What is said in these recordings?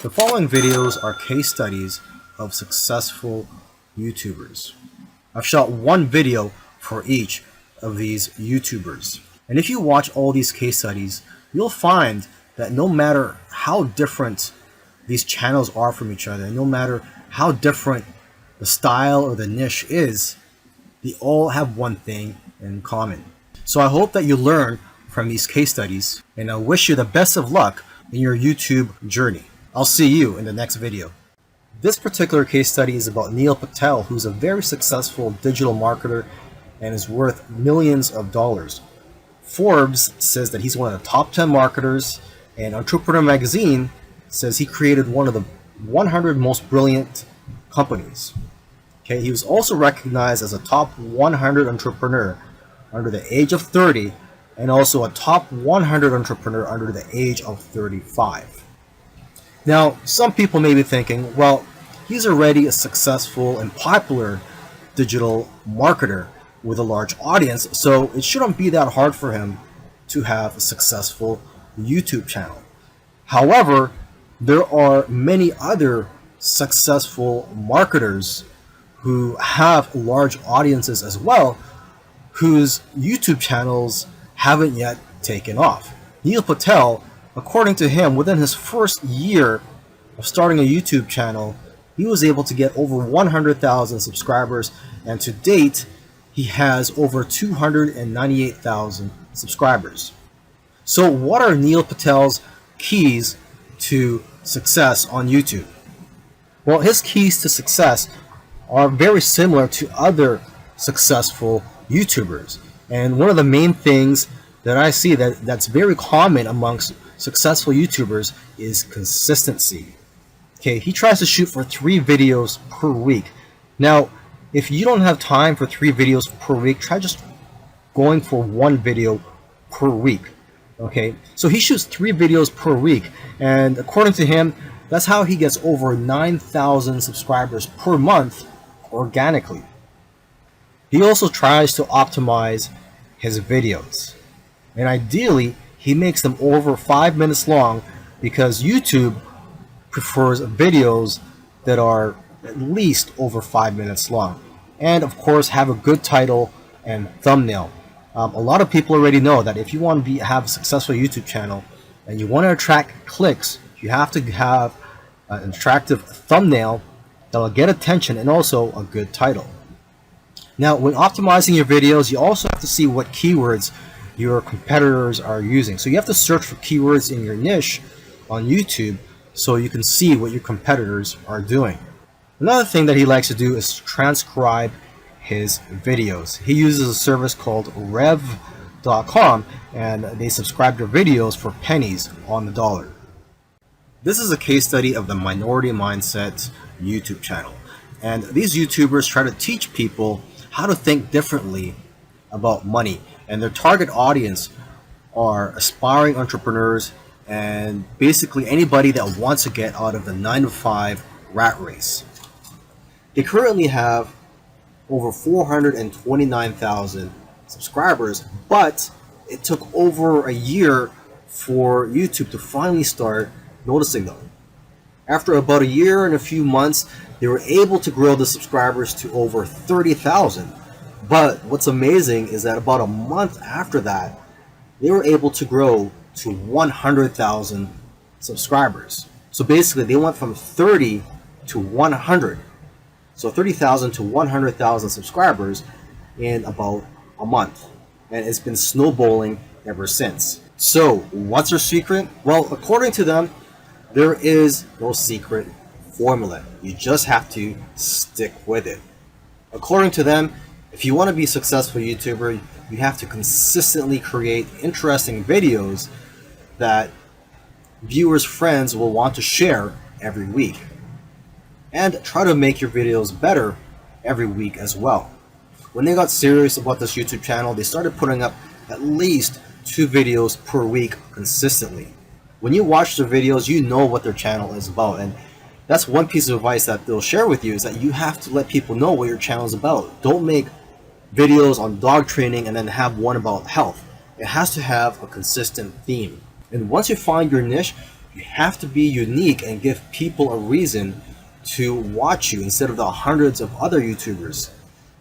The following videos are case studies of successful YouTubers. I've shot one video for each of these YouTubers. And if you watch all these case studies, you'll find that no matter how different these channels are from each other, and no matter how different the style or the niche is, they all have one thing in common. So I hope that you learn from these case studies, and I wish you the best of luck in your YouTube journey. I'll see you in the next video. This particular case study is about Patel, who's a very successful digital marketer and is worth millions of dollars. Forbes says that he's one of the top 10 marketers, and Entrepreneur magazine says he created one of the 100 most brilliant companies. Okay, he was also recognized as a top 100 entrepreneur under the age of 30 and also a top 100 entrepreneur under the age of 35. Now, some people may be thinking, well, he's already a successful and popular digital marketer with a large audience, so it shouldn't be that hard for him to have a successful YouTube channel. However, there are many other successful marketers who have large audiences as well, whose YouTube channels haven't yet taken off. Patel, according to him, within his first year of starting a YouTube channel, he was able to get over 100,000 subscribers, and to date, he has over 298,000 subscribers. So what are Patel's keys to success on YouTube? Well, his keys to success are very similar to other successful YouTubers. And one of the main things that I see that's very common amongst successful YouTubers is consistency. Okay, he tries to shoot for 3 videos per week. Now, if you don't have time for 3 videos per week, try just going for 1 video per week. Okay, so he shoots 3 videos per week, and according to him, that's how he gets over 9,000 subscribers per month organically. He also tries to optimize his videos, and ideally he makes them over 5 minutes long, because YouTube prefers videos that are at least over 5 minutes long, and of course have a good title and thumbnail. A lot of people already know that if you want to have a successful YouTube channel and you want to attract clicks, you have to have an attractive thumbnail that will get attention and also a good title. Now, when optimizing your videos, you also have to see what keywords your competitors are using. So you have to search for keywords in your niche on YouTube so you can see what your competitors are doing. Another thing that he likes to do is transcribe his videos. He uses a service called rev.com, and they subscribe to videos for pennies on the dollar. This is a case study of the Minority Mindset YouTube channel. And these YouTubers try to teach people how to think differently about money. And their target audience are aspiring entrepreneurs and basically anybody that wants to get out of the 9-to-5 rat race. They currently have over 429,000 subscribers, but it took over a year for YouTube to finally start noticing them. After about a year and a few months, they were able to grow the subscribers to over 30,000. But what's amazing is that about a month after that, they were able to grow to 100,000 subscribers. So basically, they went from 30 to 100. So 30,000 to 100,000 subscribers in about a month. And it's been snowballing ever since. So what's their secret? Well, according to them, there is no secret formula. You just have to stick with it. According to them, if you want to be a successful YouTuber, you have to consistently create interesting videos that viewers' friends will want to share every week. And try to make your videos better every week as well. When they got serious about this YouTube channel, they started putting up at least 2 videos per week consistently. When you watch their videos, you know what their channel is about, and that's one piece of advice that they'll share with you, is that you have to let people know what your channel is about. Don't make videos on dog training and then have one about health. It has to have a consistent theme. And once you find your niche, You have to be unique and give people a reason to watch you instead of the hundreds of other YouTubers.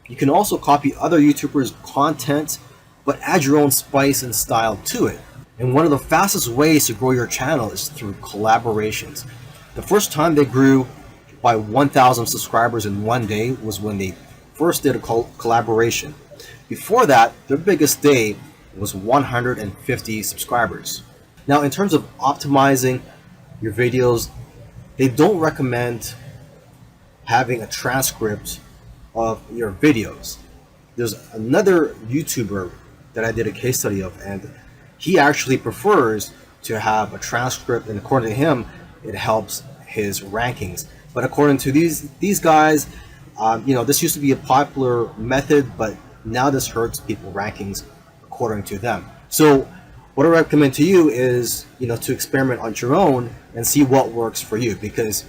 You can also copy other YouTubers' content, but add your own spice and style to it. And one of the fastest ways to grow your channel is through collaborations. The first time they grew by 1,000 subscribers in one day was when they first did a collaboration. Before that, their biggest day was 150 subscribers. Now, in terms of optimizing your videos, they don't recommend having a transcript of your videos. There's another YouTuber that I did a case study of, and he actually prefers to have a transcript, and according to him, it helps his rankings. But according to these guys, this used to be a popular method, but now this hurts people rankings according to them. So what I recommend to you is, to experiment on your own and see what works for you, because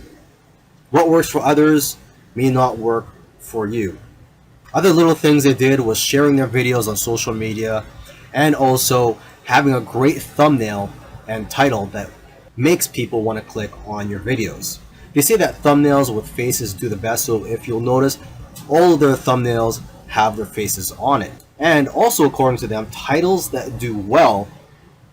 what works for others may not work for you. Other little things they did was sharing their videos on social media, and also having a great thumbnail and title that makes people want to click on your videos. They say that thumbnails with faces do the best, so if you'll notice, all of their thumbnails have their faces on it. And also, according to them, titles that do well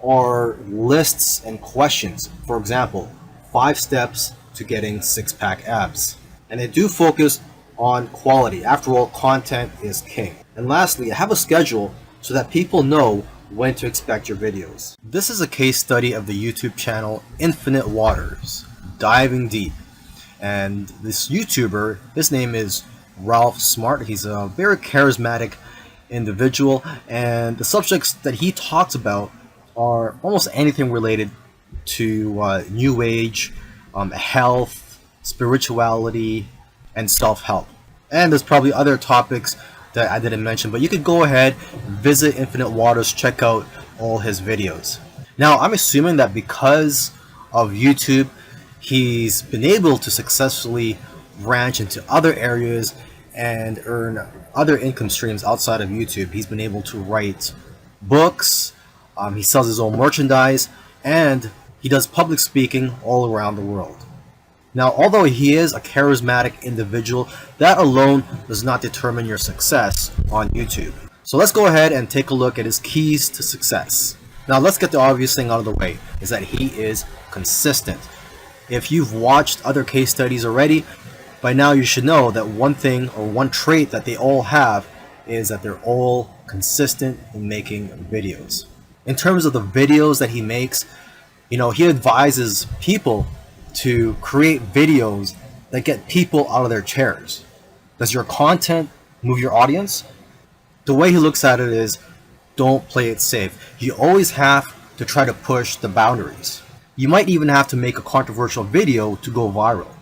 are lists and questions. For example, 5 steps to getting 6-pack abs. And they do focus on quality. After all, content is king. And lastly, have a schedule so that people know when to expect your videos. This is a case study of the YouTube channel Infinite Waters, diving deep. And this YouTuber, his name is Ralph Smart. He's a very charismatic individual, and the subjects that he talks about are almost anything related to New Age, health, spirituality, and self-help. And there's probably other topics that I didn't mention, but you could go ahead, visit Infinite Waters, check out all his videos. Now, I'm assuming that because of YouTube, he's been able to successfully branch into other areas and earn other income streams outside of YouTube. He's been able to write books, he sells his own merchandise, and he does public speaking all around the world. Now, although he is a charismatic individual, that alone does not determine your success on YouTube. So let's go ahead and take a look at his keys to success. Now, let's get the obvious thing out of the way, is that he is consistent. If you've watched other case studies already, by now you should know that one thing or one trait that they all have is that they're all consistent in making videos. In terms of the videos that he makes, he advises people to create videos that get people out of their chairs. Does your content move your audience? The way he looks at it is, don't play it safe. You always have to try to push the boundaries. You might even have to make a controversial video to go viral.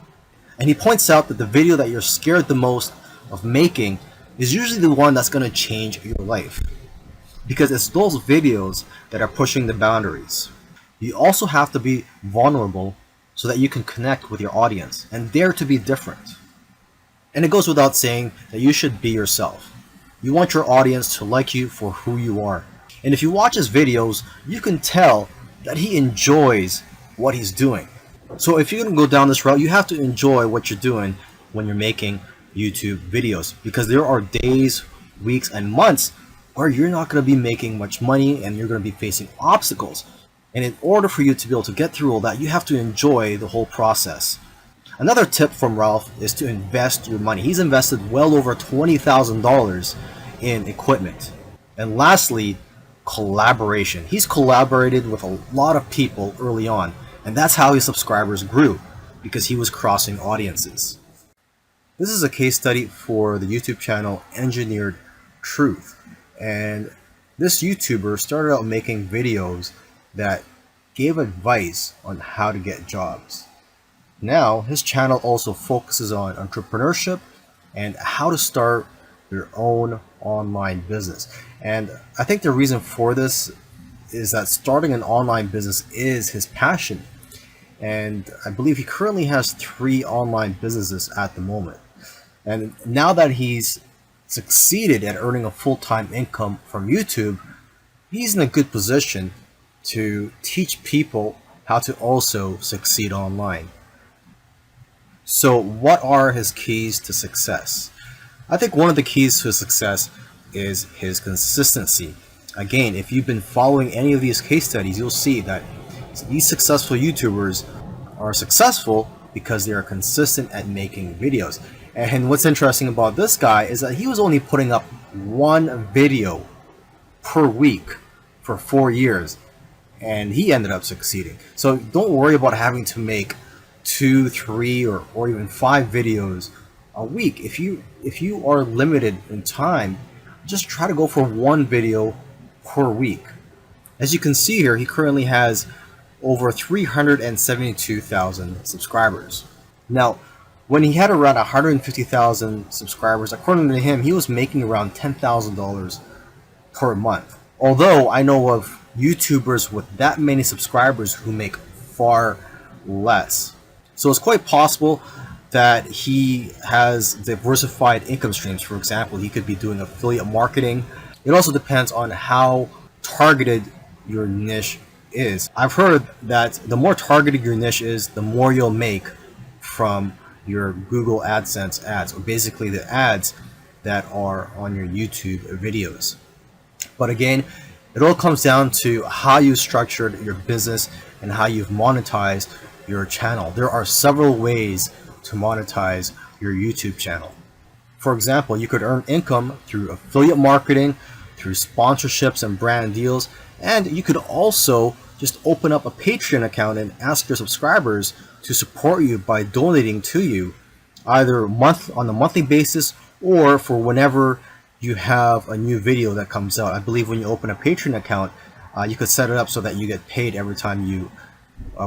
And he points out that the video that you're scared the most of making is usually the one that's going to change your life, because it's those videos that are pushing the boundaries. You also have to be vulnerable so that you can connect with your audience and dare to be different. And it goes without saying that you should be yourself. You want your audience to like you for who you are. And if you watch his videos, you can tell that he enjoys what he's doing. So if you're going to go down this route, you have to enjoy what you're doing when you're making YouTube videos, because there are days, weeks, and months where you're not going to be making much money and you're going to be facing obstacles. And in order for you to be able to get through all that, you have to enjoy the whole process. Another tip from Ralph is to invest your money. He's invested well over $20,000 in equipment. And lastly, collaboration. He's collaborated with a lot of people early on, and that's how his subscribers grew, because he was crossing audiences. This is a case study for the YouTube channel Engineered Truth, and this YouTuber started out making videos that gave advice on how to get jobs. Now his channel also focuses on entrepreneurship and how to start your own online business. And I think the reason for this is that starting an online business is his passion. And I believe he currently has 3 online businesses at the moment. And now that he's succeeded at earning a full-time income from YouTube, he's in a good position to teach people how to also succeed online. So what are his keys to success? I think one of the keys to success is his consistency. Again, if you've been following any of these case studies, you'll see that these successful YouTubers are successful because they are consistent at making videos. And what's interesting about this guy is that he was only putting up one video per week for 4 years, and he ended up succeeding. So don't worry about having to make 2, 3, or even 5 videos a week. If you are limited in time, just try to go for one video per week. As you can see here, he currently has over 372,000 subscribers. Now, when he had around 150,000 subscribers, according to him, he was making around $10,000 per month. Although I know of YouTubers with that many subscribers who make far less. So it's quite possible that he has diversified income streams. For example, he could be doing affiliate marketing. It also depends on how targeted your niche is. I've heard that the more targeted your niche is, the more you'll make from your Google AdSense ads, or basically the ads that are on your YouTube videos. But again, it all comes down to how you structured your business and how you've monetized your channel. There are several ways to monetize your YouTube channel. For example, you could earn income through affiliate marketing, through sponsorships and brand deals, and you could also just open up a Patreon account and ask your subscribers to support you by donating to you either on a monthly basis or for whenever you have a new video that comes out. I believe when you open a Patreon account, you could set it up so that you get paid every time you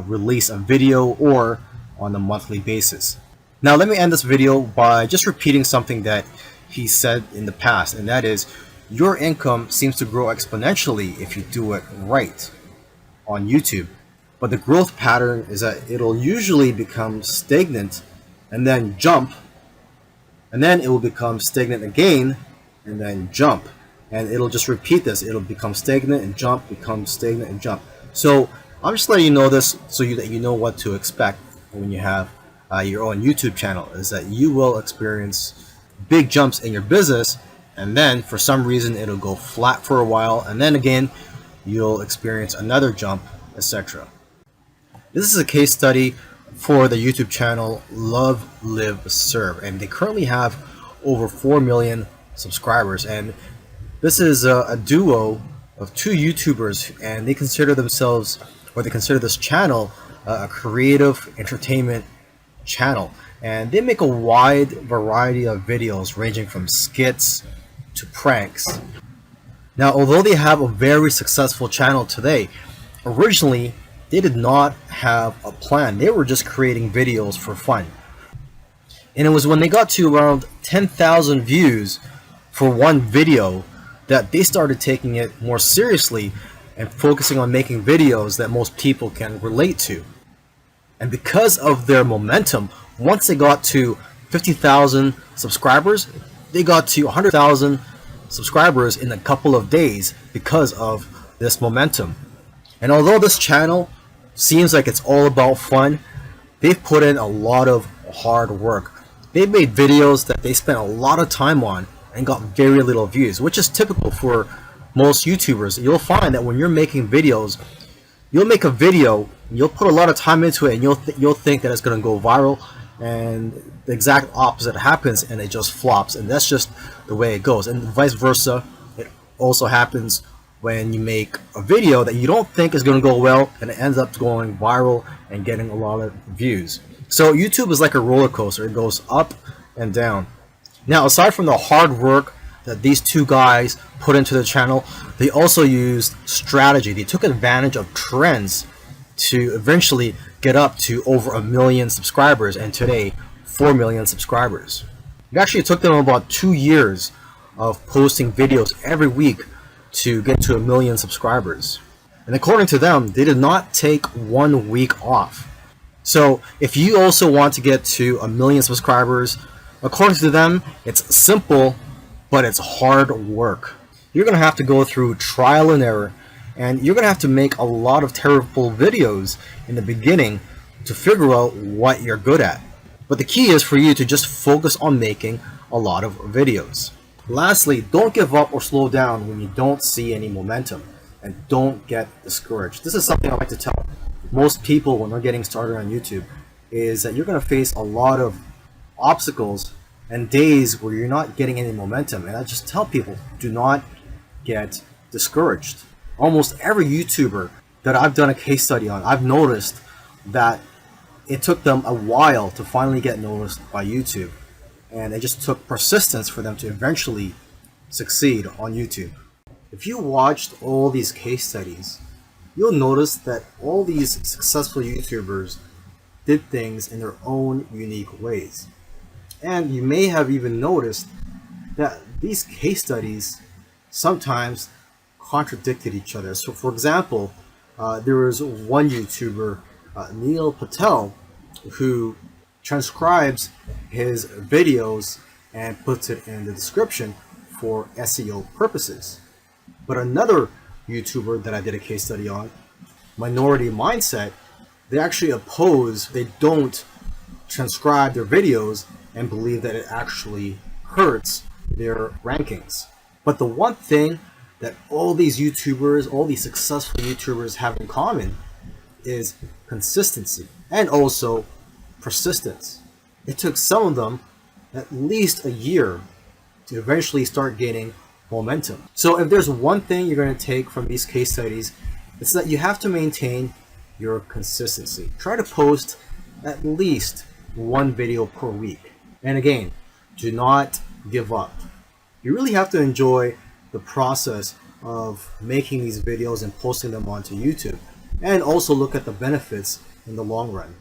release a video or on a monthly basis. Now let me end this video by just repeating something that he said in the past, and that is, your income seems to grow exponentially if you do it right on YouTube. But the growth pattern is that it'll usually become stagnant and then jump, and then it will become stagnant again and then jump, and it'll just repeat this. It'll become stagnant and jump, become stagnant and jump. So I'm just letting you know this so that you know what to expect when you have your own YouTube channel, is that you will experience big jumps in your business, and then for some reason it'll go flat for a while, and then again you'll experience another jump, etc. This is a case study for the YouTube channel Love, Live, Serve, and they currently have over 4 million subscribers. And this is a duo of 2 YouTubers, and they consider themselves, or they consider this channel, a creative entertainment channel. And they make a wide variety of videos ranging from skits to pranks. Now, although they have a very successful channel today, originally they did not have a plan. They were just creating videos for fun. And it was when they got to around 10,000 views for one video that they started taking it more seriously and focusing on making videos that most people can relate to. And because of their momentum, once they got to 50,000 subscribers, they got to 100,000 subscribers in a couple of days because of this momentum. And although this channel seems like it's all about fun, they've put in a lot of hard work. They've made videos that they spent a lot of time on and got very little views, which is typical for most YouTubers. You'll find that when you're making videos, you'll make a video, you'll put a lot of time into it, and you'll think that it's going to go viral, and the exact opposite happens and it just flops. And that's just the way it goes. And vice versa, it also happens when you make a video that you don't think is going to go well and it ends up going viral and getting a lot of views. So YouTube is like a roller coaster. It goes up and down. Now, aside from the hard work that these 2 guys put into the channel, they also used strategy. They took advantage of trends to eventually get up to over 1 million subscribers, and today 4 million subscribers. It actually took them about 2 years of posting videos every week to get to 1 million subscribers. And according to them, they did not take 1 week off. So if you also want to get to 1 million subscribers, according to them, it's simple, but it's hard work. You're going to have to go through trial and error, And you're going to have to make a lot of terrible videos in the beginning to figure out what you're good at. But the key is for you to just focus on making a lot of videos. Lastly, don't give up or slow down when you don't see any momentum, and don't get discouraged. This is something I like to tell most people when they're getting started on YouTube, is that you're going to face a lot of obstacles and days where you're not getting any momentum. And I just tell people, do not get discouraged. Almost every YouTuber that I've done a case study on, I've noticed that it took them a while to finally get noticed by YouTube. And it just took persistence for them to eventually succeed on YouTube. If you watched all these case studies, you'll notice that all these successful YouTubers did things in their own unique ways. And you may have even noticed that these case studies sometimes contradicted each other. So for example, there was one YouTuber, Patel, who transcribes his videos and puts it in the description for SEO purposes. But another YouTuber that I did a case study on, Minority Mindset, they don't transcribe their videos and believe that it actually hurts their rankings. But the one thing that all these YouTubers, all these successful YouTubers have in common is consistency and also persistence. It took some of them at least a year to eventually start gaining momentum. So if there's one thing you're going to take from these case studies, it's that you have to maintain your consistency. Try to post at least one video per week. And again, do not give up. You really have to enjoy the process of making these videos and posting them onto YouTube, and also look at the benefits in the long run.